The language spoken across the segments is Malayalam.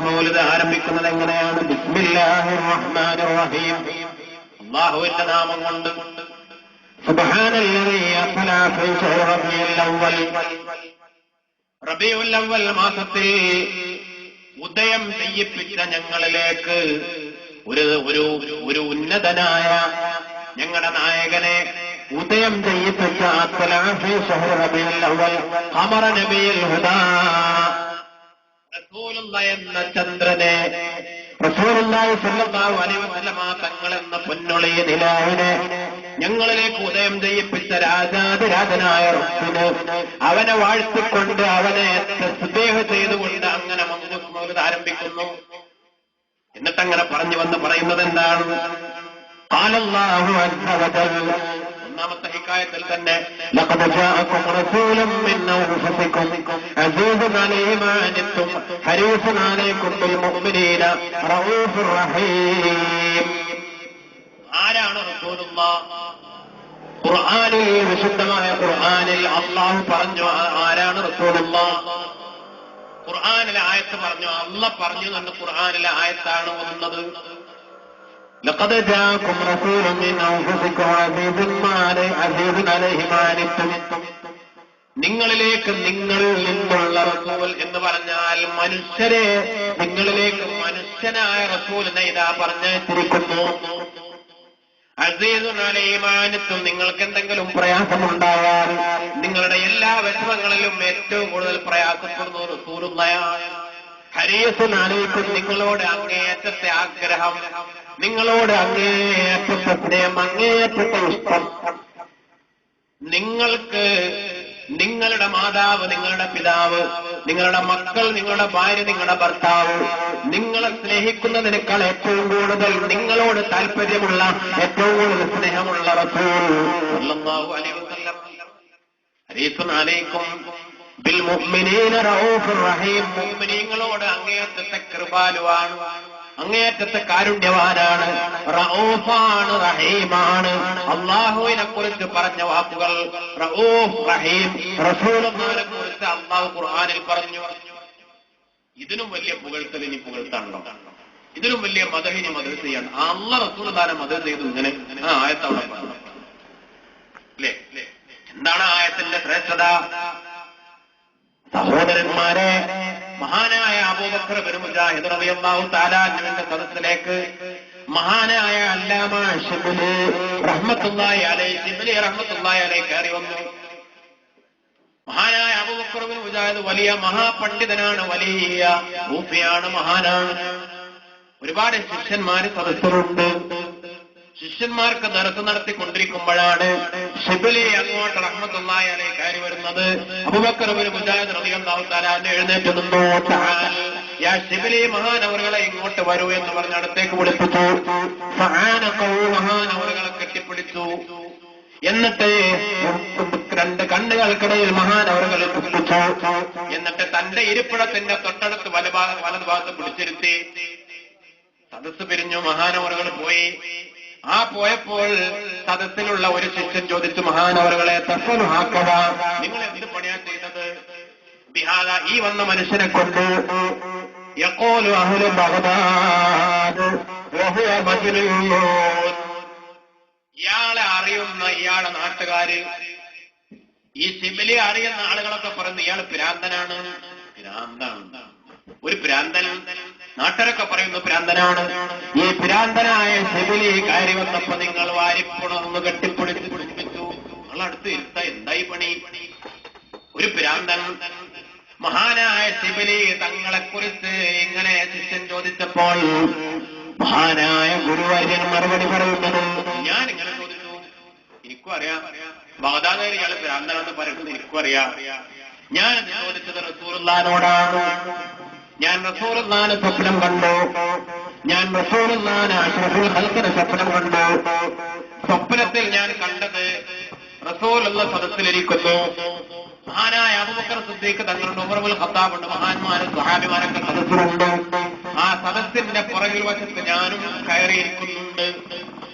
മൗലിദ് ആരംഭിക്കുന്നത് എങ്ങനെയാണ്? ബിസ്മില്ലാഹിർ റഹ്മാനിർ റഹീം, അല്ലാഹുവിന്റെ നാമം കൊണ്ട്. സുബ്ഹാനല്ലദീ അസ്ലാ ഫീ ശഹ്രി റബീഉൽ അവ്വൽ, റബീഉൽ അവ്വൽ മാസത്തിൽ ഉദയം ചെയ്യിപ്പിച്ച ഞങ്ങളിലേക്ക് ഒരു ഉന്നതനായ ഞങ്ങളുടെ നായകനെ ഉദയം ചെയ്യിപ്പിച്ച അസ്ലാ ഫീ ശഹ്രി റബീഉൽ അവ്വൽ ഖമറ നബിയിൽ ഹുദാ, റസൂലുള്ളാഹി എന്ന ചന്ദ്രനെ, റസൂലുള്ളാഹി സ്വല്ലല്ലാഹു അലൈഹി വസല്ലമ തങ്ങൾ എന്ന പൊന്നൊളി നിലാവിനെ ഞങ്ങളിലേക്ക് ഉദയം ചെയ്യിപ്പിച്ച രാജാതിരാജനായ റബ്ബിന് അവനെ വാഴ്ത്തിക്കൊണ്ട് അവനെ തസ്ബീഹ് ചെയ്തുകൊണ്ട് അങ്ങനെ മൗലിദ് ആരംഭിക്കുന്നു. എന്നിട്ടങ്ങനെ പറഞ്ഞു വന്ന് പറയുന്നത് എന്താണ്? ഖാലല്ലാഹു അസ്സ വജൽ, ഒന്നാമത്തെ ഹിക്കായത്തിൽ തന്നെ ലഖദ് ജാഅകും റസൂലുൻ മിൻ അൻഫുസികും അസീസുൻ അലൈഹി മാ അനിത്തും ഹരീസുൻ അലൈക്കും ബിൽ മുഅ്മിനീന റഊഫുർ റഹീം. ആരാണ് റസൂലുള്ളാഹ്? ഖുർആനിൽ, വിശുദ്ധമായ ഖുർആനിൽ അല്ലാഹു പറഞ്ഞു ആരാണ് റസൂലുള്ളാഹ്. ഖുർആനിലെ ആയത്ത് പറഞ്ഞു, അല്ലാഹ് പറഞ്ഞു എന്ന് ഖുർആനിലെ ആയത്താണ് ഓതുന്നത്. ലഖദ് ജാഅകും റസൂലുൻ മിൻ അൻഫുസികും അസീസുൻ അലൈഹി മാ അനിത്തും, നിങ്ങളിലേക്ക് നിങ്ങളിൽ നിന്നുള്ള റസൂൽ എന്ന് പറഞ്ഞാൽ മനുഷ്യരെ, നിങ്ങളിലേക്ക് മനുഷ്യനായ റസൂലിനെ ഇതാ പറഞ്ഞിരിക്കുന്നു. അസീസുൻ അലൈഹി മാ അനിത്തും, നിങ്ങൾക്ക് എന്തെങ്കിലും പ്രയാസമുണ്ടായാൽ, നിങ്ങളുടെ എല്ലാ വിഷമങ്ങളിലും ഏറ്റവും കൂടുതൽ പ്രയാസപ്പെടുന്ന റസൂലുള്ളാഹിയാണ്. ഹരീസുൻ അലൈക്കും, നിങ്ങളോട് അങ്ങേയറ്റത്തെ ആഗ്രഹം, നിങ്ങളോട് അങ്ങേയറ്റത്തെ സ്നേഹം, അങ്ങേയറ്റത്തെ ഇഷ്ടം. നിങ്ങൾക്ക് നിങ്ങളുടെ മാതാവ്, നിങ്ങളുടെ പിതാവ്, നിങ്ങളുടെ മക്കൾ, നിങ്ങളുടെ ഭാര്യ, നിങ്ങളുടെ ഭർത്താവ്, നിങ്ങളെ സ്നേഹിക്കുന്നതിനേക്കാൾ ഏറ്റവും കൂടുതൽ നിങ്ങളോട് താല്പര്യമുള്ള, ഏറ്റവും കൂടുതൽ സ്നേഹമുള്ള റസൂൽ സല്ലല്ലാഹു അലൈഹി വസല്ലം ഹരീസുൻ അലൈക്കും ബിൽ മുഅ്മിനീന റഊഫുർ റഹീം, മുഅ്മിനീങ്ങളോട് അങ്ങേയറ്റത്തെ കൃപാലുവാണ്, അങ്ങേയറ്റത്തെ കാരുണ്യവാനാണ്, റഊഫാണ്, റഹീമാണ്. അല്ലാഹുവിനെ കുറിച്ച് പറഞ്ഞ വാക്കുകൾ റഊഫ്, റഹീം. റസൂലുള്ളാഹിനെ കുറിച്ച് അല്ലാഹു ഖുർആനിൽ പറഞ്ഞു. ഇതിനും വലിയ പുകഴ്ത്തൽ ഇനി പുകഴ്ത്താണല്ലോ, ഇതിനും വലിയ മദഹിനി മദഹ് ചെയ്യാണ്. അല്ലാഹു റസൂലുള്ളാഹിനെ മദഹ് ചെയ്തു ഇങ്ങനെ ആ ആയത്തവിടെ പറഞ്ഞു അല്ലേ? എന്താണ് ആയത്തിന്റെ ശ്രേഷ്ഠത? സഹോദരന്മാരെ, മഹാനായ അബൂബക്കർ ഇബ്നു മുജാഹിദ് റളിയല്ലാഹു തആല അൻഹുവിന്റെ സദസ്സിലേക്ക് മഹാനായ അല്ലാമ ശിബ്ലി റഹ്മത്തുള്ളാഹി അലൈഹി കയറി വന്നു. മഹാനായ അബൂബക്കർ ഇബ്നു മുജാഹിദ് വലിയ മഹാപണ്ഡിതനാണ്, വലിയ സൂഫിയാണ്, മഹാനാണ്. ഒരുപാട് ശിഷ്യന്മാര് സദസ്സിലുണ്ട്. ശിഷ്യന്മാർക്ക് ദർസ് നടത്തിക്കൊണ്ടിരിക്കുമ്പോഴാണ് ശിബ്ലി അങ്ങോട്ട് റഹ്മത്തുള്ളാഹി അലൈഹി കയറി വരുന്നത്. അബൂബക്കർ ഇബ്നു മുജാഹിദ് റളിയല്ലാഹു തആല എഴുന്നേറ്റ് നിന്നു. യാ ശിബ്ലി, മഹാനവറുകളെ ഇങ്ങോട്ട് വരൂ എന്ന് പറഞ്ഞ് അടുത്തേക്ക് വിളിപ്പിച്ചു. മഹാനവറുകളെ കെട്ടിപ്പിടിച്ചു. എന്നിട്ട് രണ്ട് കണ്ണുകൾക്കിടയിൽ മഹാനവറുകളെ കുപ്പിച്ചു. എന്നിട്ട് തന്റെ ഇരിപ്പിടത്തിന്റെ തൊട്ടടുത്ത് വലതുഭാഗത്ത് പിടിച്ചിരുത്തി. സദസ്സ് പിരിഞ്ഞു, മഹാനവറുകൾ പോയി. ആ പോയപ്പോൾ സദസ്സിലുള്ള ഒരു ശിഷ്യൻ ചോദിച്ചു, മഹാനവറുകളെ തഫ്സലു ഹാക്കദ, നിങ്ങൾ എന്ത് പണിയാ ചെയ്തത്? ബിഹാദ, ഈ വന്ന മനുഷ്യനെ കൊണ്ട്. യഖൂലു അഹ്ലു ബഗ്ദാദ് വഹുവ മജ്നൂൻ, ഇയാളെ അറിയുന്ന ഇയാളെ നാട്ടുകാര്, ഈ ശിബ്ലി അറിയുന്ന ആളുകളൊക്കെ പറയുന്നു ഇയാൾ ഭ്രാന്തനാണ്. ഭ്രാന്താണ്, ഒരു ഭ്രാന്തൻ. നാട്ടുകാരൊക്കെ പറയുന്നു ഭ്രാന്തനാണ്. ഈ ഭ്രാന്തനായ ശിബ്ലി കയറി വന്നപ്പോ നിങ്ങൾ വാരിപ്പുണർന്ന് കെട്ടിപ്പിടിച്ച് പിടിപ്പിച്ചു. നിങ്ങളടുത്ത് ഇരുത്ത എന്തായി പണി? ഒരു ഭ്രാന്തൻ. മഹാനായ ശിബ്ലി തങ്ങളെക്കുറിച്ച് ഇങ്ങനെ ശിഷ്യൻ ചോദിച്ചപ്പോൾ മഹാനായ ഗുരുവാര്യൻ മറുപടി പറയുന്നത്, ഞാൻ ഇങ്ങനെ ചോദിച്ചു, എനിക്കും അറിയാം ബഗ്ദാദിൽ ഇയാൾ ഭ്രാന്തനാണെന്ന് പറയുന്നത് എനിക്കും അറിയാം. ഞാൻ ചോദിച്ചത് റസൂലുള്ളാഹിനോടാണ്. ഞാൻ റസൂലുള്ളാഹിനെ സ്വപ്നം കണ്ടു. ഞാൻ റസൂലുള്ളാഹിനെ അഷ്റഫുൽ ഖൽഖിനെ സ്വപ്നം കണ്ടു. സ്വപ്നത്തിൽ ഞാൻ കണ്ടത് റസൂലുള്ള സദസ്സിലിരിക്കുന്നു. മഹാനായ അബൂബക്കർ സിദ്ദീഖ് തങ്ങളുടെ ഉമർ ഇബ്നുൽ ഖത്താബ് ഉണ്ട്, മഹാന്മാരും സ്വഹാബിമാരൊക്കെ സദസ്സിലുണ്ട്. ആ സദസ്സിന്റെ പുറകിൽ വശത്ത് ഞാനും കയറിയിരിക്കുന്നുണ്ട്.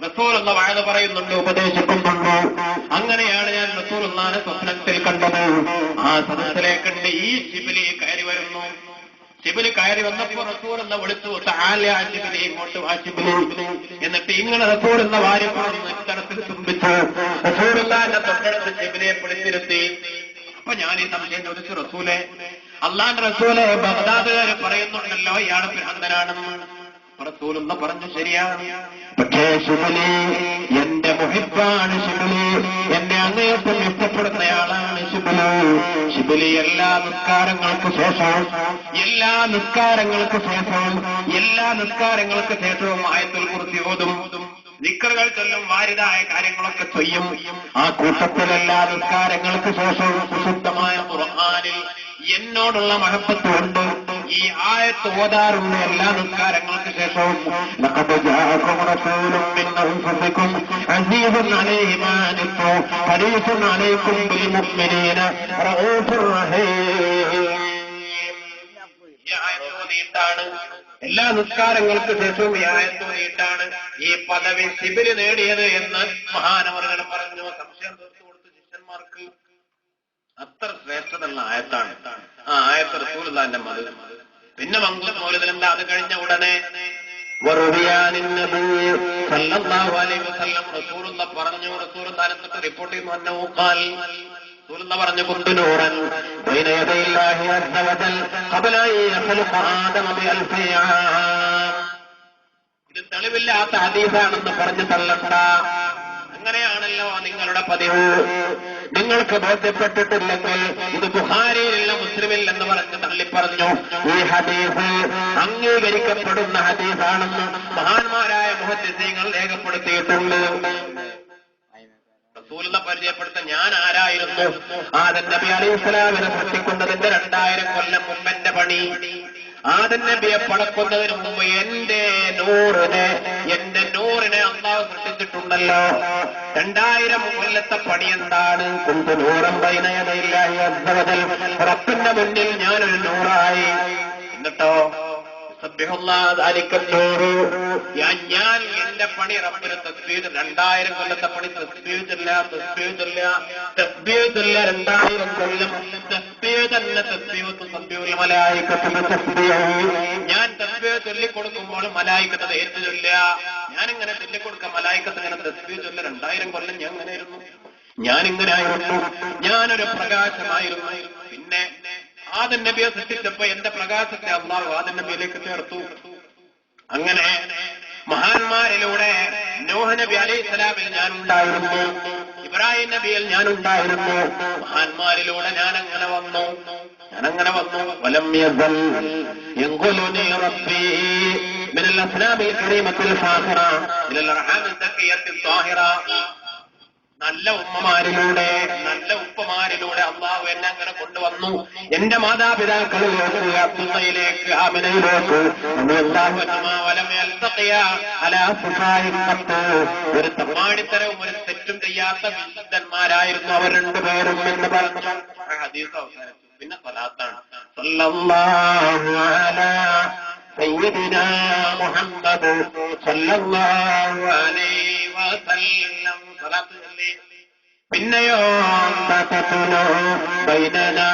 റസൂലുള്ള വഅദ് പറയുന്നുണ്ട്, ഉപദേശിക്കുന്നുണ്ട്. അങ്ങനെയാണ് ഞാൻ റസൂലുള്ളാഹിനെ സ്വപ്നത്തിൽ കണ്ടത്. ആ സദസ്സിലേക്കുണ്ട് ഈ ശിബ്ലി കയറി വരുന്നു. ശിബിലി കയറി വന്നപ്പോ റസൂൽ എന്ന വിളിച്ചു ശിബിലി ഇങ്ങോട്ട് വാ ശിബിലി. എന്നിട്ട് ഇങ്ങനെ റസൂൽ എന്ന വാരി പറഞ്ഞു ഇത്തരത്തിൽ ചുംബിച്ചു. റസൂലുള്ളാഹിന്റെ തൊട്ടടുത്ത് ശിബിലിയെ പിടിച്ചിരുത്തി. അപ്പൊ ഞാൻ ഈ സംശയം ചോദിച്ചു, റസൂലെ, അള്ളാന്റെ റസൂലെ, ബഗ്ദാദുകാര് പറയുന്നുണ്ടല്ലോ ഇയാൾ ഭ്രാന്തനാണെന്ന്. റസൂലുള്ള പറഞ്ഞു, ശരിയാണ്, പക്ഷേ ശിബിലി എന്റെ മുഹിബ്ബാണ്. ശിബിലി എന്നെ അങ്ങേയറ്റം ഇഷ്ടപ്പെടുന്നയാളാണ്. ശിബിലി എല്ലാ നിസ്കാരങ്ങൾക്ക് ശേഷവും ആയത്തുൽ കുർസി ഓതും, ദിക്റുകൾ ചൊല്ലും, വാരിദായ കാര്യങ്ങളൊക്കെ ചെയ്യും. ആ കൂട്ടത്തിൽ എല്ലാ നിസ്കാരങ്ങൾക്ക് ശേഷവും വിശുദ്ധമായ ഖുർആനിൽ എന്നോടുള്ള മഹബത്ത് കൊണ്ട് ഈ ആയത്ത് ഓതാറുള്ള എല്ലാ നിസ്കാരങ്ങൾക്ക് ശേഷവും ലഖദ് ജാഅകും റസൂലുൻ മിൻ അൻഫുസികും അസീസുൻ അലൈഹി മാ അനിത്തും ഹരീസുൻ അലൈക്കും ബിൽ മുഅ്മിനീന റഊഫുർ റഹീം. ഈ ആയത്ത് ഓതിയിട്ടാണ് എല്ലാ നിസ്കാരങ്ങൾക്ക് ശേഷവും ഈ ആയത്ത് ഓതിയിട്ടാണ് ഈ പദവി ശിബിലി നേടിയത് എന്ന് മഹാനവറുകൾ പറഞ്ഞു. സംശയം തീർത്തു കൊടുത്തു ശിഷ്യന്മാർക്ക്. അത്ര ശ്രേഷ്ഠതയുള്ള ആയത്താണ് ആ ആയത്ത് റസൂലുള്ളാഹിന്റെ മദ്. പിന്നെ മംഗള മൗലിദിലുണ്ട്. അത് കഴിഞ്ഞ ഉടനെ റസൂലുള്ള പറഞ്ഞു, റസൂലുള്ളാഹിനെ റിപ്പോർട്ട് ചെയ്യുന്നു, അന്നഹു റസൂലുള്ള പറഞ്ഞു, കുന്തുനൂറൻ ബൈന യദൈല്ലാഹി അസ്സ വജൽ ഖബല അൻ യഖ്ലുഖ ആദമ ബിഅൽഫി ആം. ഇത് തെളിവില്ലാത്ത ഹദീസാണെന്ന് പറഞ്ഞു തള്ളണ്ട. അങ്ങനെയാണല്ലോ നിങ്ങളുടെ പതിവ്. നിങ്ങൾക്ക് ബോധ്യപ്പെട്ടിട്ടില്ലെങ്കിൽ ഇത് ബുഖാരിയിലുള്ള മുസ്ലിമിൽ എന്ന് പറഞ്ഞ് തള്ളിപ്പറഞ്ഞു. ഈ ഹദീസ് അംഗീകരിക്കപ്പെടുന്ന ഹദീസാണെന്ന് മഹാന്മാരായ മുഹദ്ദിസീങ്ങൾ രേഖപ്പെടുത്തിയിട്ടുണ്ട്. റസൂലിനെ പരിചയപ്പെടുത്താൻ ഞാൻ ആരായിരുന്നു? ആദം നബി അലൈഹിസ്സലാമിനെ സൃഷ്ടിക്കുന്നതിന്റെ 2000 കൊല്ലം മുമ്പെന്റെ പണി. ആദം നബിയെ പടക്കുന്നതിന് മുമ്പ് എന്റെ നൂറിനെ അള്ളാഹു സൃഷ്ടിച്ചിട്ടുണ്ടല്ലോ. 2000 കൊല്ലത്തെ പണി എന്താണ്? കുന്തുനൂറൻ ബൈന യദൈല്ലാഹി അസ്സ വജൽ. റബ്ബിന്റെ മുന്നിൽ ഞാനൊരു നൂറായി. എന്നിട്ടോ ഞാൻ എന്റെ പണി റബ്ബിന് തസ്ബീഹ് 2000 കൊല്ലത്തെ പണി തസ്ബീഹ് 2000 കൊല്ലം തസ്ബീഹ് തന്നെ. തസ്ബീഹുൽ മലായികത്തു ബിതസ്ബീഹി. ഞാൻ തസ്ബീഹ് ചൊല്ലിക്കൊടുക്കുമ്പോൾ മലായികത്ത് ഏറ്റു ചൊല്ലുക. ഞാനിങ്ങനെ ചൊല്ലിക്കൊടുക്ക, മലായികത്ത് ഇങ്ങനെ തസ്ബീഹ് ചൊല്ല. 2000 കൊല്ലം ഞാൻ ഇങ്ങനെയായിരുന്നു. ഞാനിങ്ങനായിരുന്നു. ഞാനൊരു പ്രകാശമായിരുന്നു. പിന്നെ ആദം നബിയെ സൃഷ്ടിച്ചപ്പോ എന്റെ പ്രകാശത്തെ അള്ളാഹു ആദം നബിയിലേക്ക് ചേർത്തു. അങ്ങനെ മഹാന്മാരിലൂടെ നൂഹ് നബി അലൈഹിസ്സലാമിൽ ഞാൻ ഉണ്ടായിരുന്നു, ഇബ്രാഹിം നബിയിൽ ഞാൻ ഉണ്ടായിരുന്നു. മഹാന്മാരിലൂടെ ഞാൻ അങ്ങനെ വന്നു. വലം യസൽ യൻഖുലുനി റബ്ബി മിനൽ അസ്നാബിൽ കരീമത്തിൽ ഫാഖിറ ഇലൽ അർഹാമിൽ തഖിയത്തിൽ ത്വാഹിറ. നല്ല ഉമ്മമാരിലൂടെ, നല്ല ഉപ്പമാരിലൂടെ അള്ളാഹു എന്നെ അങ്ങനെ കൊണ്ടുവന്നു. എന്റെ മാതാപിതാക്കളിലേക്ക്, അബ്ദുള്ളയിലേക്ക്, ആമിനയിലേക്ക്. ഒരു തമ്മാടിത്തരവും ഒരു തെറ്റും ചെയ്യാത്ത വിശുദ്ധന്മാരായിരുന്നു അവർ രണ്ടുപേരും എന്ന് പറഞ്ഞു ഹദീസ് അവസാനിച്ചു. പിന്നെ സ്വലാത്താണ്. സല്ലല്ലാഹു അലാ സയ്യിദിനാ മുഹമ്മദ് സല്ലല്ലാഹു അലൈഹി വസല്ലം. സ്വലാത്ത് ചൊല്ലി. പിന്നെയോ ബൈനനാ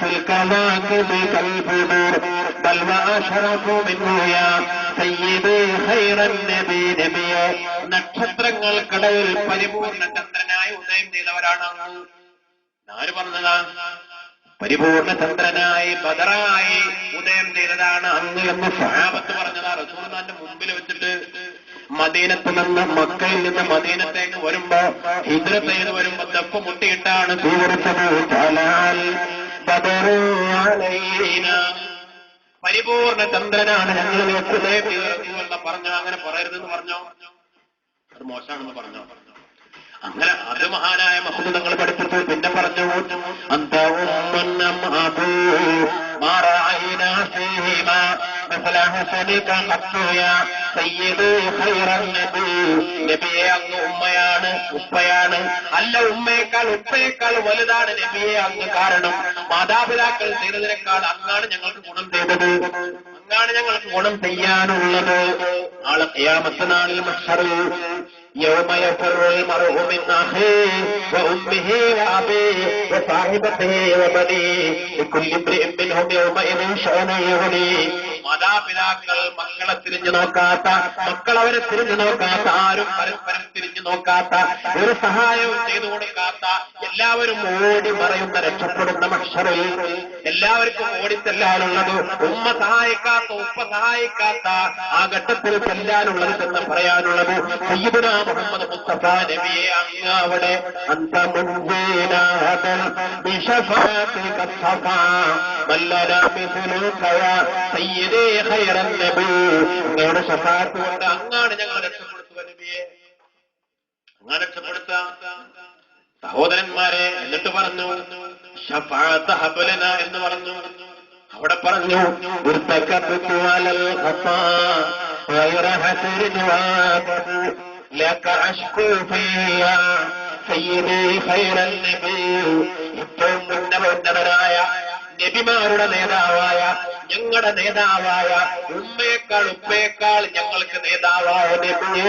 ഫിൽ കവാകിബി കൽബുദൂർ ബൽ വഅശറഫു മിൻഹു യാ സയ്യിദി ഖൈറൻ നബി. നബിയെ നക്ഷത്രങ്ങൾക്കിടയിൽ പരിപൂർണ്ണ ചന്ദ്രനായി ഉദയം ചെയ്തവരാണ്. ആര് പറഞ്ഞതാ? പരിപൂർണ്ണ ചന്ദ്രനായി ബദറായി ഉദയം ചെയ്തതാണ് അങ്ങ് എന്ന് സ്വഹാബത്ത് പറഞ്ഞതാ. റസൂലുള്ളാഹിന്റെ മുമ്പിൽ വെച്ചിട്ട് മദീനത്ത് നിന്ന്, മക്കയിൽ നിന്ന് മദീനത്തേക്ക് വരുമ്പോ, ഹിജ്റത്ത് ചെയ്ത് വരുമ്പോ ദഫ് മുട്ടിയിട്ടാണ് തീവ്രത്തത്. പരിപൂർണ്ണ ചന്ദ്രനാണ് ഞങ്ങളിലേക്ക് ഉദയം ചെയ്തത് പറഞ്ഞോ. അങ്ങനെ പറയരുതെന്ന് പറഞ്ഞോ? അത് മോശമാണെന്ന് പറഞ്ഞോ? അങ്ങനെ അത് മഹാനായ മഹ്മൂദ് തങ്ങൾ പഠിപ്പിച്ചു. പിന്നെ പറഞ്ഞു, നബിയെ അങ്ങ് ഉമ്മയാണ്, ഉപ്പയാണ്. അല്ല, ഉപ്പയേക്കാൾ വലുതാണ് നബിയെ അങ്ങ്. കാരണം മാതാപിതാക്കൾ ചെയ്തതിനേക്കാൾ അങ്ങാണ് ഞങ്ങൾക്ക് ഗുണം ചെയ്തത്, അങ്ങാണ് ഞങ്ങൾക്ക് ഗുണം ചെയ്യാനുള്ളത്. നാളെ ഖിയാമത്ത് നാളിൽ മഹ്ശറിൽ يوم يفر المرء من أخيه وأمه وأبيه وصاحبته وبنيه لكل امرئ منهم يومئذ شأن يغنيه. മാതാപിതാക്കൾ മക്കളെ തിരിഞ്ഞു നോക്കാത്ത, മക്കളവരെ തിരിഞ്ഞു നോക്കാത്ത, ആരും പരസ്പരം തിരിഞ്ഞു നോക്കാത്ത, ഒരു സഹായവും ചെയ്തു കൊടുക്കാത്ത, എല്ലാവരും ഓടി മറയുന്ന രക്ഷപ്പെടുന്ന മഹ്ശറിൽ എല്ലാവർക്കും ഓടിച്ചെല്ലാനുള്ളത്, ഉമ്മ സഹായിക്കാത്ത, ഉപ്പ സഹായിക്കാത്ത ആ ഘട്ടത്തിൽ ചെല്ലാനുള്ളത് എന്ന് പറയാനുള്ളത് സയ്യിദുനാ മുഹമ്മദ് മുസ്തഫ നബിയെ അങ്ങ് അവിടെ أنت منجينا بشفاعتك الصفا بلنا مثلك يا سيدي خير النبي. അങ്ങയുടെ ശഫാഅത്ത് കൊണ്ട് അങ്ങാണ് ഞങ്ങൾ രക്ഷപ്പെടുത്തുക നബിയെ, അങ്ങ് രക്ഷപ്പെടുത്താം. സഹോദരന്മാരെ, എന്നിട്ട് പറഞ്ഞു ശഫാഅത്ത് ഹബലന എന്ന് പറഞ്ഞു. അവിടെ പറഞ്ഞു ارتكبت على الخطا غير حسر وعاتب لك أشكو فيها سيدي خير النبي. ഏറ്റവും ഉന്നതനായ നബിമാരുടെ നേതാവായ, ഞങ്ങളുടെ നേതാവായ, ഉമ്മയേക്കാൾ ഉപ്പയേക്കാൾ ഞങ്ങൾക്ക് നേതാവായ നബിയെ,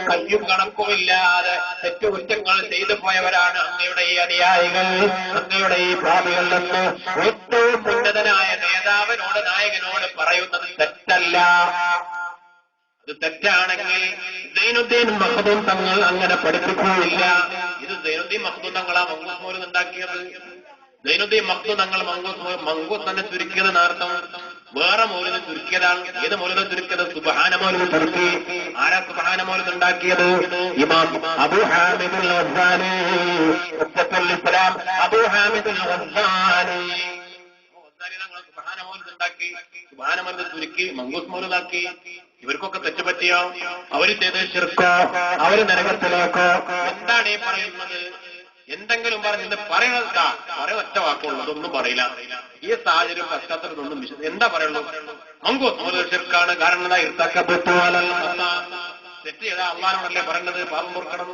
കയ്യും കണക്കുമില്ലാതെ തെറ്റുകുറ്റങ്ങൾ ചെയ്തു പോയവരാണ് അങ്ങയുടെ ഈ അനുയായികൾ, അങ്ങയുടെ ഈ ഭാവികൾ എന്ന് ഏറ്റവും ഉന്നതനായ നേതാവിനോട്, നായകനോട് പറയുന്നത് തെറ്റല്ല. അത് തെറ്റാണെങ്കിൽ സൈനുദ്ദീൻ മഖ്ദൂം തങ്ങൾ അങ്ങനെ പഠിപ്പിക്കുകയില്ല. ഇത് സൈനുദ്ദീൻ മഖ്ദൂം തങ്ങളാ മങ്കൂസ് മൗലൂദ് ഉണ്ടാക്കിയത്. സൈനുദ്ദീൻ മഖ്ദൂം തങ്ങൾ മങ്കൂസ് തന്നെ ചുരുക്കിയത് നാർത്ഥം വേറെ മൗലൂദ് ചുരുക്കിയതാണ്. ഏത് മൗലൂദ് ചുരുക്കിയത്? സുബ്ഹാന മൗലൂദ് ചുരുക്കി. ആരാ സുബ്ഹാന മൗലൂദ് ഉണ്ടാക്കിയത്? ഇമാം അബൂ ഹാമിദുൽ ഗസ്സാലി ഖുദ്ദത്തുൽ ഇസ്ലാം അബൂ ഹാമിദുൽ ഗസ്സാലി സുബ്ഹാന മൗലൂദ് ഉണ്ടാക്കി, സുബ്ഹാന മൗലൂദ് ചുരുക്കി മങ്കൂസ് മൗലൂദാക്കി. ഇവർക്കൊക്കെ തെറ്റുപറ്റിയോ? അവര് ചെയ്ത് ശിർക്കോ? അവര് നരകത്തിലേക്കോ? എന്താണ് ഈ പറയുന്നത്? എന്തെങ്കിലും പറഞ്ഞത് പറയണതാ, പറയാൻ ഒറ്റ വാക്കുള്ളൂ, അതൊന്നും പറയില്ല. ഈ സാഹചര്യം പശ്ചാത്തലത്തൊന്നും എന്താ പറയുള്ളൂ? മങ്കൂസ് മൗലൂദ് ശിർക്കാണ്. കാരണം എന്താ? ഇർതക്കബതു അലൽ ഖത്താ. തെറ്റ് ചെയ്താ അള്ളാഹുവല്ലേ പറയുന്നത് പാപം പൊറുക്കണം.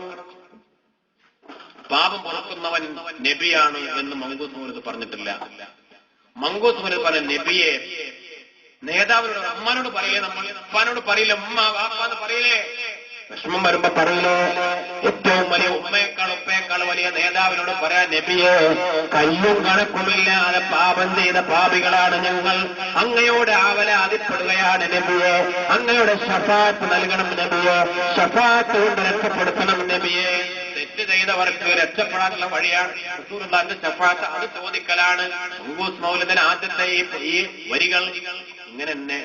പാപം പൊറുക്കുന്നവൻ നബിയാണ് എന്ന് മങ്കൂസ് മൗലൂദ് പറഞ്ഞിട്ടില്ല. മങ്കൂസ് മൗലൂദ് പറഞ്ഞ നബിയെ നേതാവിനോട്, അമ്മാനോട് പറയില്ലേ, നമ്മൾ ഉപ്പാനോട് പറയില്ല, ഉമ്മ വാപ്പാന്ന് പറയില്ലേ? വിഷമം വരുമ്പോ പറയില്ലേ? ഏറ്റവും വലിയ ഉമ്മയേക്കാൾ ഉപ്പയേക്കാൾ വലിയ നേതാവിനോട് പറയാൻ നബിയെ, കയ്യും കണക്കുമില്ലാതെ പാപം ചെയ്ത പാപികളാണ് ഞങ്ങൾ, അങ്ങയോട് ആവലാതിപ്പെടുകയാണ് നബിയെ, അങ്ങയുടെ ശഫാഅത്ത് നൽകണം നബിയെ, ശഫാഅത്ത് കൊണ്ട് രക്ഷപ്പെടുത്തണം നബിയെ. തെറ്റ് ചെയ്തവർക്ക് രക്ഷപ്പെടാനുള്ള വഴിയാണ് റസൂലുള്ളാഹിന്റെ ശഫാഅത്ത്. അത് ചോദിക്കലാണ് മങ്കൂസ് മൗലൂദിന്റെ ആദ്യത്തെ ഈ വരികൾ. ഇങ്ങനെ തന്നെ